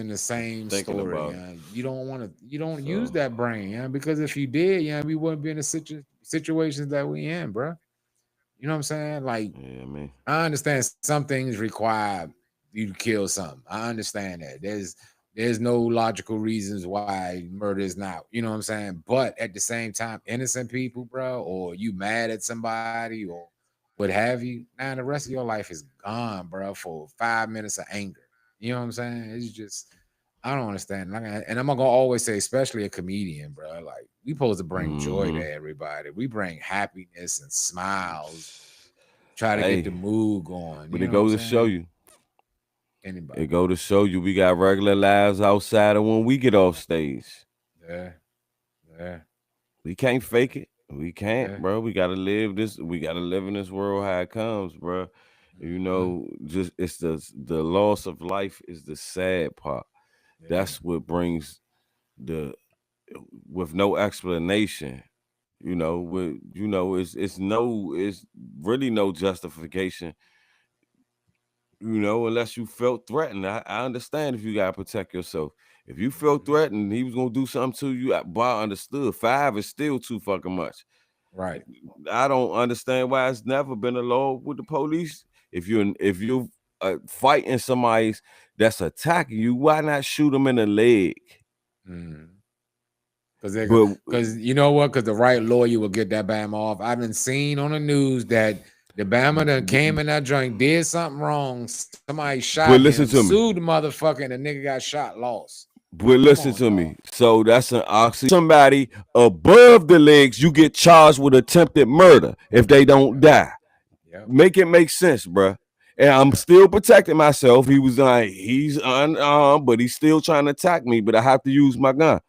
The same story. You don't use that brain, because if you did, we wouldn't be in the situations that we in, bro. You know what I'm saying? Like, I understand some things require you to kill something. I understand that. There's no logical reasons why murder is not, you know what I'm saying? But at the same time, innocent people, bro, or you mad at somebody or what have you, now the rest of your life is gone, bro, for 5 minutes of anger. You know what I'm saying? It's just, I don't understand. And I'm gonna always say, especially a comedian, bro, like we supposed to bring joy to everybody. We bring happiness and smiles. Try to get the mood going. But it goes to show you. Anybody. It go to show you we got regular lives outside of when we get off stage. Yeah. We can't fake it. We can't, bro. We gotta live this. We gotta live in this world how it comes, bro. You know, just it's the loss of life is the sad part. That's what brings with no explanation. It's really no justification. Unless you felt threatened. I understand if you gotta protect yourself. If you felt threatened, he was gonna do something to you. I understood. 5 is still too fucking much. Right. I don't understand why it's never been a law with the police. If you're fighting somebody that's attacking you, why not shoot them in the leg? Because you know what? Because the right lawyer will get that Bama off. I've been seen on the news that the Bama that came in that joint did something wrong. Somebody shot him, sued the motherfucker, and the nigga got shot, lost. But listen to me. So that's an oxy. Somebody above the legs, you get charged with attempted murder if they don't die. Make it make sense, bro. And I'm still protecting myself. He's unarmed, but he's still trying to attack me. But I have to use my gun.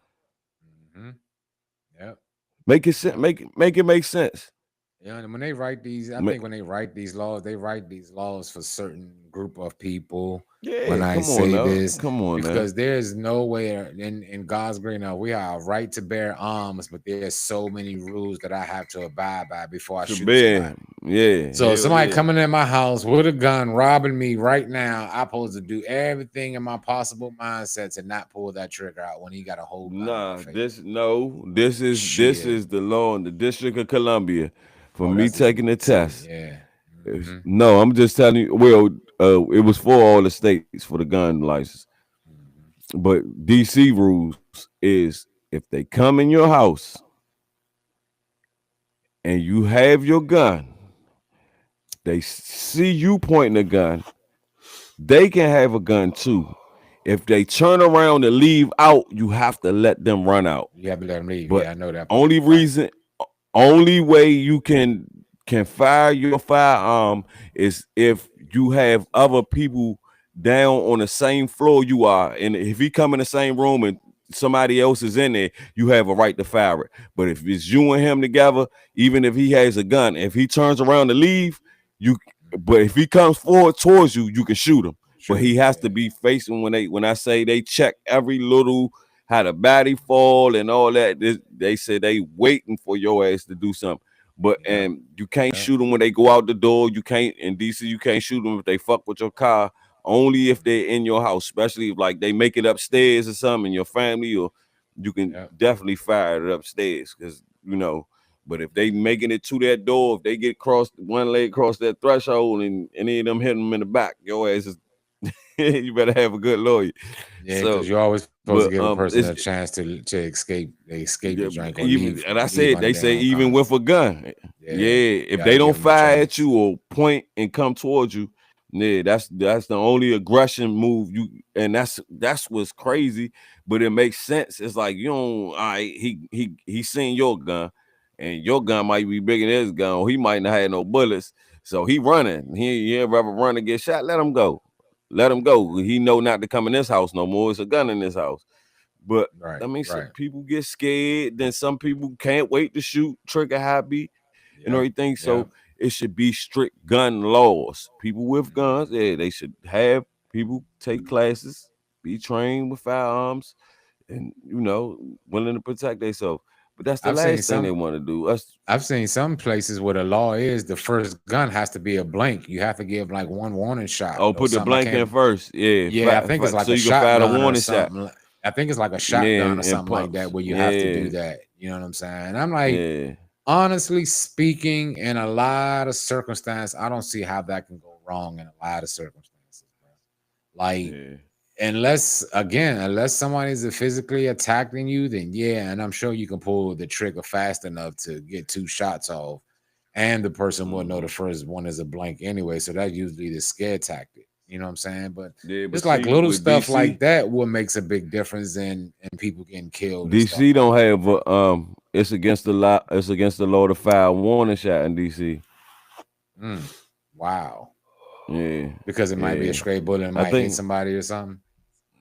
Make it make sense. Yeah, and when they write these, I think when they write these laws for certain group of people. Yeah, when I say this, come on, because there's nowhere in God's green now we have a right to bear arms, but there's so many rules that I have to abide by before I shoot somebody. Yeah. So somebody coming in my house with a gun, robbing me right now, I'm supposed to do everything in my possible mindset to not pull that trigger out when he got a whole gun. This is the law in the District of Columbia for me taking the test. Yeah. No, I'm just telling you. Well, it was for all the states for the gun license, but DC rules is if they come in your house and you have your gun, they see you pointing a gun, they can have a gun too. If they turn around and leave out, you have to let them run out. You have to let them leave. But I know that. Only way you can fire your firearm is if you have other people down on the same floor you are. And if he come in the same room and somebody else is in there, you have a right to fire it. But if it's you and him together, even if he has a gun, if he turns around to leave, but if he comes forward towards you, you can shoot him. But he has to be facing when I say they check every little how the body fall and all that. They say they waiting for your ass to do something. But and you can't shoot them when they go out the door. You can't in DC. You can't shoot them if they fuck with your car. Only if they're in your house, especially if like they make it upstairs or something in your family or you can definitely fire it upstairs because But if they making it to that door, if they get one leg across that threshold, and any of them hit them in the back, your ass is you better have a good lawyer. Yeah, because you're always supposed to give a person a chance to escape. They escape the drink or leave. And I said they say even with a gun. If they don't fire at you or point and come towards you, that's the only aggression move and that's what's crazy, but it makes sense. It's like he seen your gun, and your gun might be bigger than his gun, or he might not have no bullets, so he running. He ever run and get shot? Let him go. Let him go. He know not to come in this house no more. It's a gun in this house. But some people get scared. Then some people can't wait to shoot, trigger happy, and everything. So it should be strict gun laws. People with guns, they should have people take classes, be trained with firearms, and willing to protect themselves. But that's the last thing they want to do. I've seen some places where the law is the first gun has to be a blank. You have to give like one warning shot. Oh, put the blank in first. Yeah, I think it's like so a shotgun or something. Shot. I think it's like a shotgun or something like that where you have to do that. You know what I'm saying? And I'm like, honestly speaking, in a lot of circumstances, I don't see how that can go wrong in a lot of circumstances. Like, unless somebody's physically attacking you, then and I'm sure you can pull the trigger fast enough to get 2 shots off, and the person will know the first one is a blank anyway. So that's usually the scare tactic. You know what I'm saying? But it's like little stuff DC, like that what makes a big difference in people getting killed. DC don't have it's against the law. It's against the law to fire a warning shot in DC. Wow. Yeah. Because it might be a stray bullet and might hit somebody or something.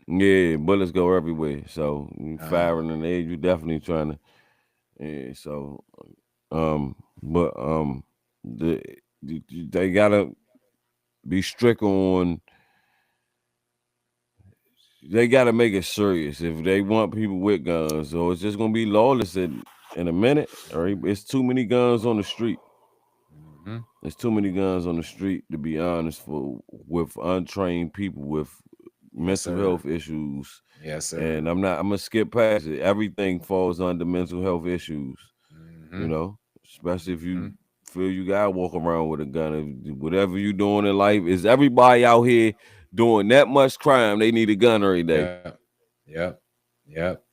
Yeah, bullets go everywhere. So you firing in the air, you definitely trying to. So they gotta be strict on. They gotta make it serious if they want people with guns. So it's just gonna be lawless in a minute. Right? It's too many guns on the street. There's too many guns on the street, to be honest, with untrained people with mental health issues. Yes, sir. And I'm gonna skip past it. Everything falls under mental health issues. Especially if you feel you gotta walk around with a gun. Whatever you doing in life, is everybody out here doing that much crime? They need a gun every day. Yep.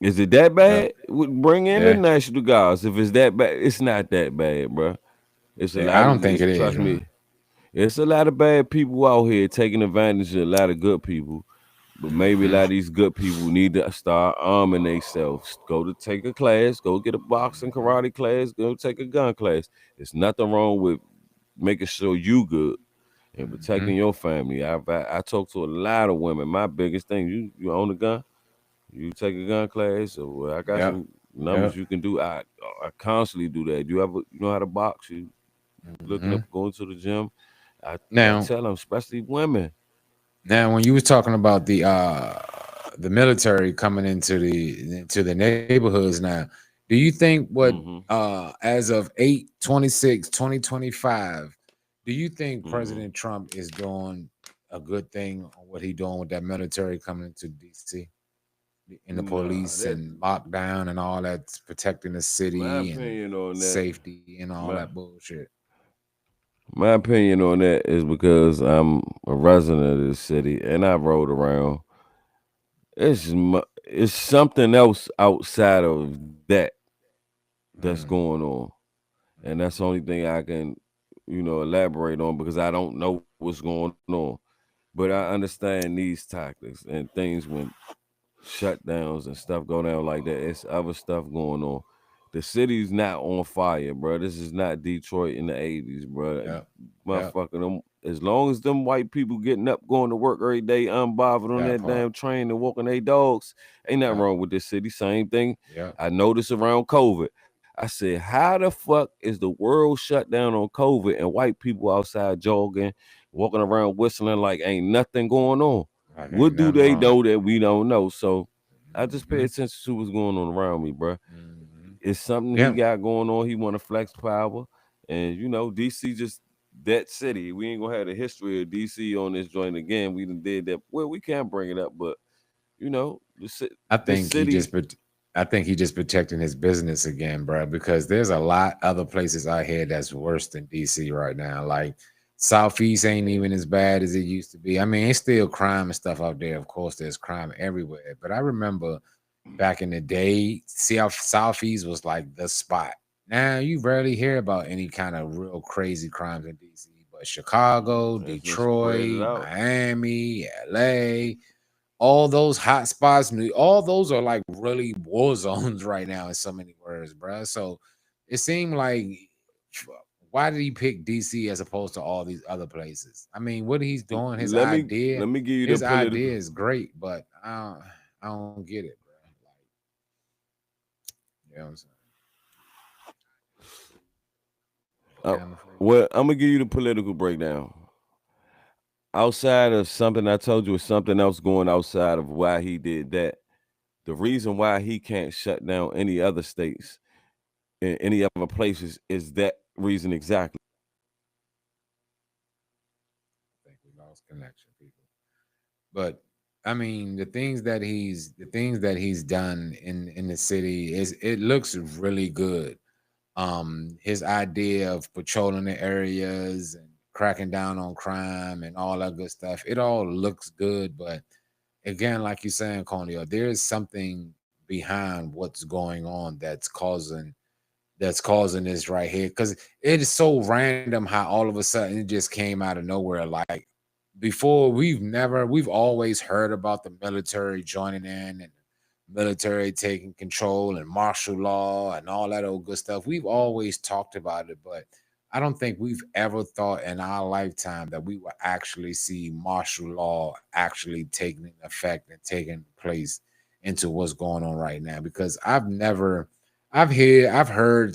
Is it that bad? Bring in the National Guards. If it's that bad, it's not that bad, bro. It's a lot. I don't think it is. Trust me. It's a lot of bad people out here taking advantage of a lot of good people. But maybe a lot of these good people need to start arming themselves. Go to take a class. Go get a boxing karate class. Go take a gun class. There's nothing wrong with making sure you good and protecting your family. I talk to a lot of women. My biggest thing, you own a gun? You take a gun class? Or I got some numbers you can do. I constantly do that. You know how to box? You looking up, going to the gym. I tell them, especially women. Now, when you was talking about the military coming into the neighborhoods now, do you think as of 8/26/2025, do you think President Trump is doing a good thing on what he's doing with that military coming into DC? And the police and lockdown and all that, protecting the city and safety and all that bullshit. My opinion on that is because I'm a resident of this city and I rode around. It's something else outside of that's going on, and that's the only thing I can, elaborate on because I don't know what's going on. But I understand these tactics and things when shutdowns and stuff go down like that. It's other stuff going on. The city's not on fire, bro. This is not Detroit in the 80s, bro. Motherfucker, them. As long as them white people getting up, going to work every day, unbothered on that damn train and walking their dogs, ain't nothing wrong with this city. Same thing. I noticed around COVID. I said, how the fuck is the world shut down on COVID and white people outside jogging, walking around whistling like ain't nothing going on? What do they know that we don't know? So I just pay attention to what's going on around me, bro. It's something he got going on. He want to flex power. And, DC just that city. We ain't going to have the history of DC on this joint again. We done did that. Well, we can't bring it up, but, I think he I think he just protecting his business again, bro, because there's a lot other places out here that's worse than DC right now. Like Southeast ain't even as bad as it used to be. I mean, it's still crime and stuff out there. Of course, there's crime everywhere. But I remember back in the day, Southeast was like the spot. Now you rarely hear about any kind of real crazy crimes in DC. But Chicago, Detroit, Miami, LA, all those hot spots, all those are like really war zones right now in so many words, bro. So it seemed like, why did he pick DC as opposed to all these other places? I mean, what he's doing, his idea, let me give you his the political. idea is great, but I don't get it, bro. Like, you know what I'm saying? Well, I'm gonna give you the political breakdown. Outside of something I told you, or something else going outside of why he did that. The reason why he can't shut down any other states in any other places is that reason exactly. I think we lost connection, people. But I mean, the things that he's done in the city it looks really good. His idea of patrolling the areas and cracking down on crime and all that good stuff, it all looks good, but again, like you're saying, Conio, there is something behind what's going on that's causing this right here, because it is so random how all of a sudden it just came out of nowhere. Like before, we've always heard about the military joining in and military taking control and martial law and all that old good stuff. We've always talked about it, but I don't think we've ever thought in our lifetime that we will actually see martial law actually taking effect and taking place into what's going on right now. Because I've heard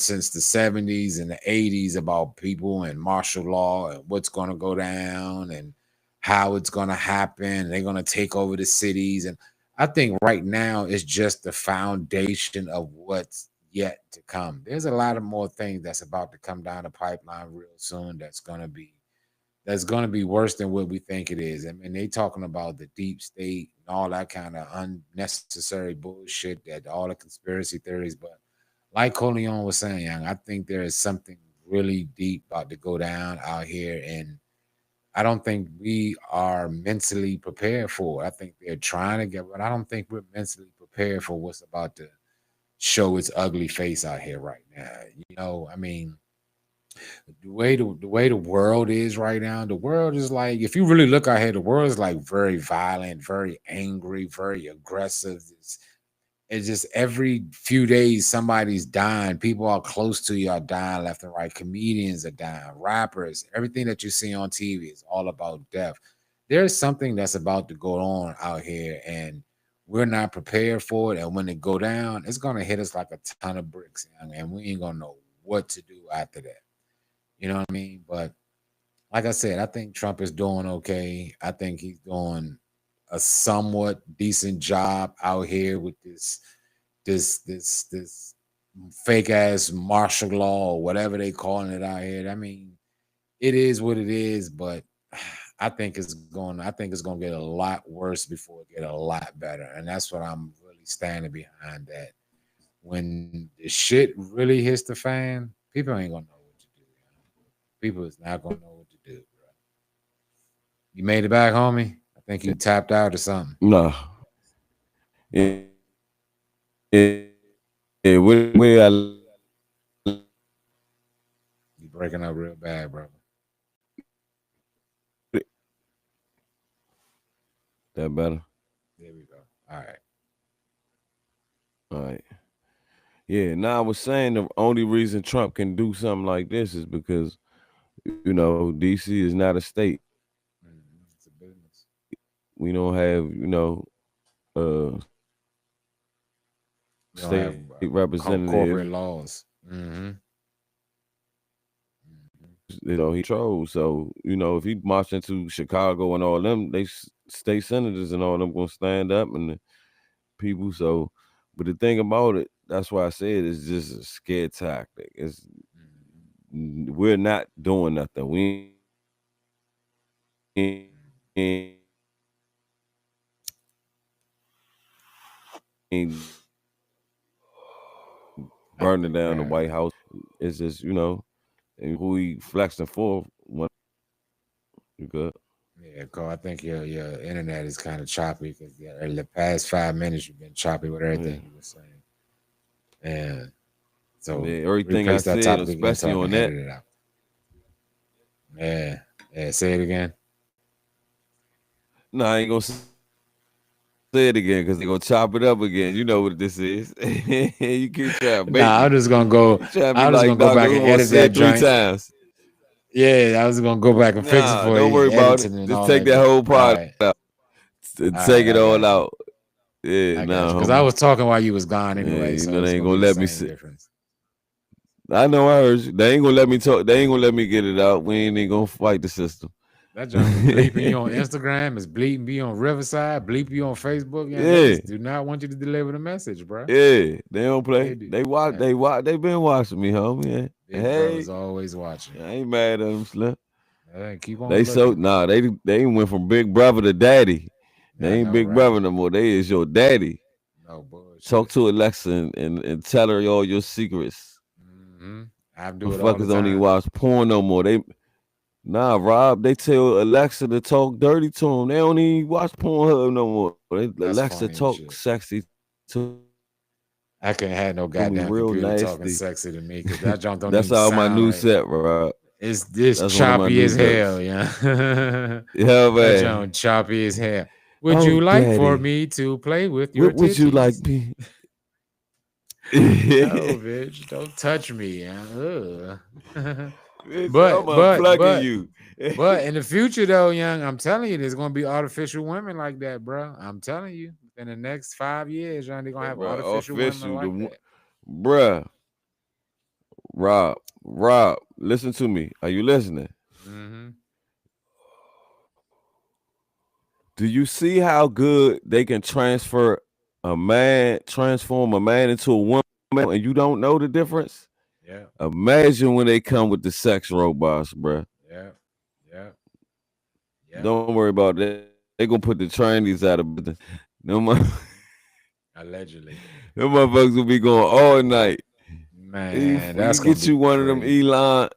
since the 70s and the 80s about people and martial law and what's going to go down and how it's going to happen. They're going to take over the cities. And I think right now it's just the foundation of what's yet to come. There's a lot of more things that's about to come down the pipeline real soon that's going to be worse than what we think it is. I mean, they talking about the deep state and all that kind of unnecessary bullshit, that all the conspiracy theories. But like Coleon was saying, young, I think there is something really deep about to go down out here, and I don't think we are mentally prepared for it. I think they're trying to get, but I don't think we're mentally prepared for what's about to show its ugly face out here right now. You know, I mean, the way the world is right now, the world is like, if you really look out here, the world is like very violent, very angry, very aggressive. It's just every few days somebody's dying. People are close to you are dying left and right. Comedians are dying, rappers, everything that you see on TV is all about death. There's something that's about to go on out here, and we're not prepared for it. And when it go down, it's gonna hit us like a ton of bricks, and we ain't gonna know what to do after that. You know what I mean? But like I said, I think Trump is doing okay. I think he's doing a somewhat decent job out here with this fake ass martial law or whatever they calling it out here. I mean, it is what it is, but I think it's going to get a lot worse before it get a lot better. And that's what I'm really standing behind, that when the shit really hits the fan, people ain't gonna know what to do. People is not gonna know what to do, bro. You made it back, homie? I think you tapped out or something. No. Where You breaking up real bad, brother. That better? There we go. All right. All right. Yeah, now I was saying the only reason Trump can do something like this is because, you know, DC is not a state. It's a business. We don't have, state representative. Corporate laws. Mm-hmm. You know, he trolls. So, you know, if he march into Chicago and all them, they state senators and all them gonna stand up and the people. So, but the thing about it, that's why I said it's just a scare tactic. We're not doing nothing. We ain't burning down the White House. It's just, you know, and who he flexing for. When you good? Yeah, Cole, I think your internet is kind of choppy because the past 5 minutes you've been choppy with everything you were saying. And so everything they said, especially on that. Yeah, say it again. No, I ain't gonna say it again because they're gonna chop it up again. You know what this is. You keep trying. Nah, I'm just gonna go. I'm just gonna go back and edit that 3 times. Yeah, I was gonna go back and fix it for you. Don't worry about it. Just take that whole part out. Take it all out. Yeah, no. Because I was talking while you was gone anyway. Yeah, so they ain't gonna let me sit. Difference. I know. I heard you. They ain't gonna let me talk. They ain't gonna let me get it out. We ain't even gonna fight the system. That junk is bleeping you on Instagram. It's bleeping you on Riverside. Bleep you on Facebook. Yeah. They do not want you to deliver the message, bro. Yeah, they don't play. They watch. They watch. They been watching me, homie. Yeah. Hey, always watching. I ain't mad at them, Slim. Keep on. They looking. They went from big brother to daddy. They ain't big brother no more. They is your daddy. No bullshit. Talk to Alexa and tell her all your secrets. Mm-hmm. I do it all the fuckers time. Don't even watch porn no more. Rob, they tell Alexa to talk dirty to them. They don't even watch Pornhub no more. Alexa talk sexy to. I can't have no goddamn computer nasty. Talking sexy to me because that junk don't. That's all my new set, Rob. It's choppy as hell, yeah. Yeah, man. That junk choppy as hell. Would you like for me to play with your titties? Would you like me? No, bitch, don't touch me. But you. But in the future, though, young, I'm telling you, there's gonna be artificial women like that, bro. I'm telling you, in the next 5 years, young, they're gonna have artificial women like that, bruh. Rob, listen to me. Are you listening? Mm-hmm. Do you see how good they can transform a man into a woman, and you don't know the difference? Yeah. Imagine when they come with the sex robots, bro. Yeah. Don't worry about that. They gonna put the trannies out of business. Allegedly. Them motherfuckers will be going all night. Man, that's gonna get you one of them Elon.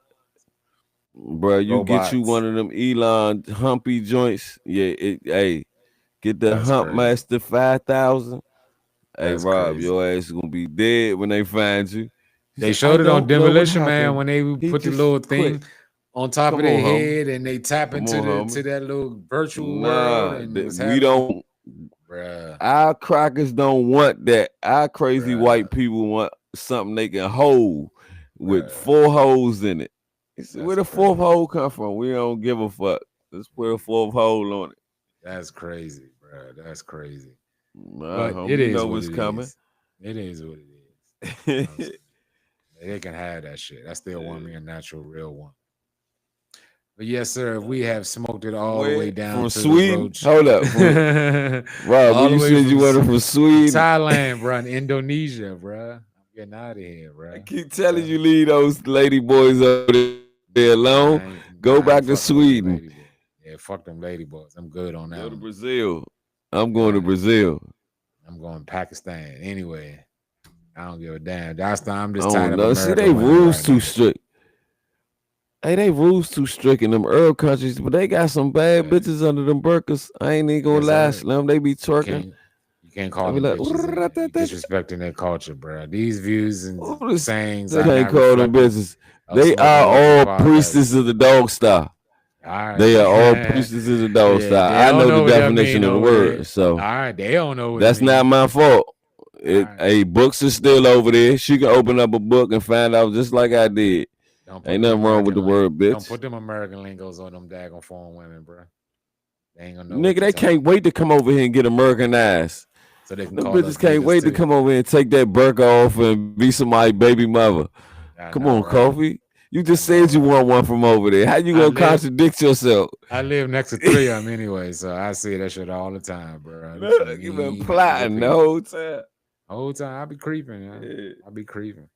Bro, you get you one of them Elon humpy joints. Yeah, get the Hump Master 5000. Hey, Rob, your ass is gonna be dead when they find you. They showed it on Demolition Man when they put the little thing on top of their head and they tap into that little virtual world. And we don't. Bruh. Our crackers don't want that. Our crazy white people want something they can hold with 4 holes in it. Where the 4th hole come from? We don't give a fuck. Let's put a 4th hole on it. That's crazy, bro. That's crazy. But it is what's coming. It is what it is. They can have that shit. I still want me a natural, real one. But yes, sir, we have smoked it all the way down from to Sweden. The Hold up, Rob. You said you wanted from Sweden, Thailand, bro, and Indonesia, bro. I'm getting out of here, bro. I keep telling you, leave those lady boys over there alone. Go back to Sweden. Yeah, fuck them lady boys. I'm good on that. Go to Brazil. I'm going to Brazil. I'm going to Pakistan. Anyway, I don't give a damn. I'm just tired of America. See, they rules too strict. Hey, they rules too strict in them Arab countries, but they got some bad bitches under them burkas. I ain't even gonna lie, Slim. They be twerking. You can't call them bitches. Disrespecting their culture, bro. These views and sayings. They can't call them bitches. They are all priestesses of the dog style. They are all priestesses of the dog style. I know the definition of the word, so all right, they don't know. That's not my fault. Hey, books are still over there. She can open up a book and find out just like I did. Ain't nothing wrong with the word, bitch. Don't put them American lingos on them daggone foreign women, bro. They ain't gonna know. Nigga, they can't wait to come over here and get Americanized. So they can them bitches can't wait to come over here and take that burqa off and be somebody's baby mother. Come on, Kofi. You just said you want one from over there. How you gonna contradict yourself? I live next to 3 of them anyway, so I see that shit all the time, bro. Look, you been plotting the whole time. Whole time I be creeping, I be creeping.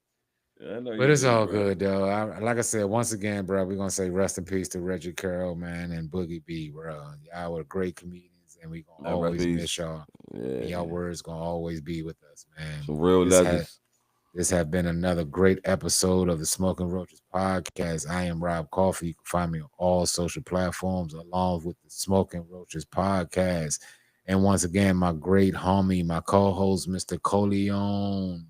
Yeah, I know but it's all good though. Like I said, once again, bro, we're gonna say rest in peace to Reggie Carroll, man, and Boogie B, bro. Y'all were great comedians, and we gonna always miss y'all. Yeah. And y'all words gonna always be with us, man. Some real legends. This has been another great episode of the Smoking Roaches podcast. I am Rob Coffee. You can find me on all social platforms along with the Smoking Roaches podcast. And once again, my great homie, my co-host, Mr. Coleon,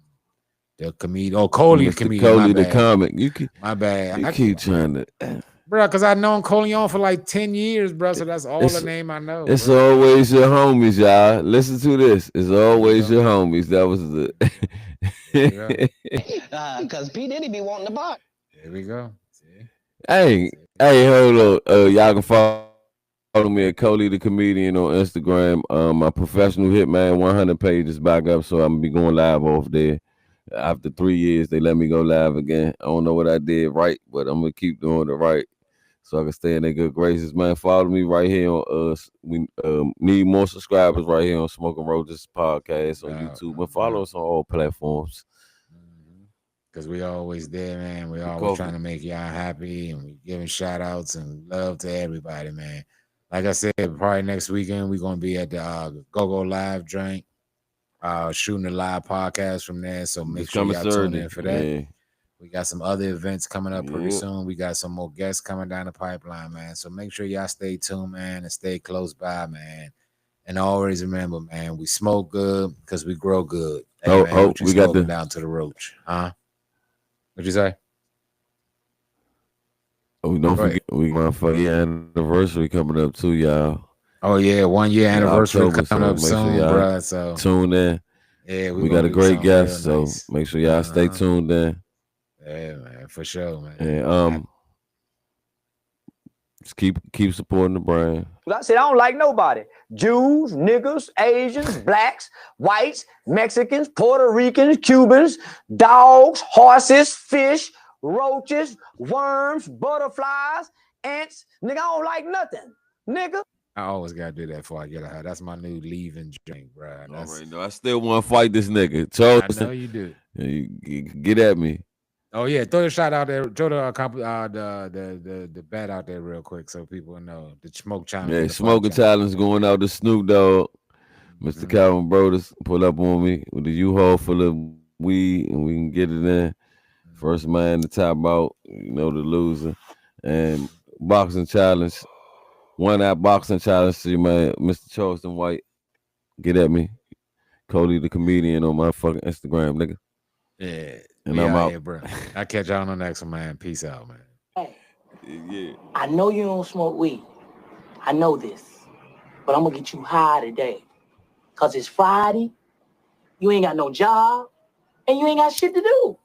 the comedian. Oh, Coley, Mr. comedian. Coley, the comic. My bad. You keep trying to... Bro, because I've known Coleon for like 10 years, bro. So that's all the name I know. It's always your homies, y'all. Listen to this. It's always your homies. That was the... Because P. Diddy be wanting to buy. There we go. See? Hey, hold on. Y'all can follow me at Coley the Comedian on Instagram. My professional hitman 100 pages back up, so I'm gonna be going live off there. After 3 years, they let me go live again. I don't know what I did right, but I'm gonna keep doing it right so I can stay in their good graces, man. Follow me right here on we need more subscribers right here on Smoking Roaches podcast on YouTube, and follow us on all platforms. Because we always there, man. We always trying to make y'all happy, and we giving shout outs and love to everybody, man. Like I said, probably next weekend we're gonna be at the Go Live joint, shooting a live podcast from there. So make sure y'all tune in for that. Yeah. We got some other events coming up pretty soon. We got some more guests coming down the pipeline, man. So make sure y'all stay tuned, man, and stay close by, man. And always remember, man, we smoke good because we grow good. Hey, man, we got down to the roach, huh? What'd you say? Oh, don't forget, we got for the anniversary coming up too, y'all. Oh yeah, 1 year anniversary coming up soon, bro. So tune in. Yeah, we got a great guest, so make sure y'all stay tuned in. Yeah, man, for sure, man. And just keep supporting the brand. I said I don't like nobody. Jews, niggas, Asians, blacks, whites, Mexicans, Puerto Ricans, Cubans, dogs, horses, fish, roaches, worms, butterflies, ants. Nigga, I don't like nothing. Nigga. I always gotta do that before I get out. That's my new leaving drink, bro. I still want to fight this nigga. Charles, I know you do. Get at me. Oh yeah, throw a shot out there. Throw the bet out there real quick so people know the smoke challenge. Yeah, smoking challenge going out to Snoop Dogg. Mr. Calvin Brodus pull up on me with a U-Haul full of weed, and we can get it in. First man to top out, the loser. And boxing challenge, 1 hour boxing challenge to you, man, Mr. Charleston White. Get at me, Cody the Comedian on my fucking Instagram, nigga. Yeah. And I'm out. Here, bro. I'll catch y'all on the next one, man. Peace out, man. Hey, yeah. I know you don't smoke weed. I know this. But I'm going to get you high today. Because it's Friday, you ain't got no job, and you ain't got shit to do.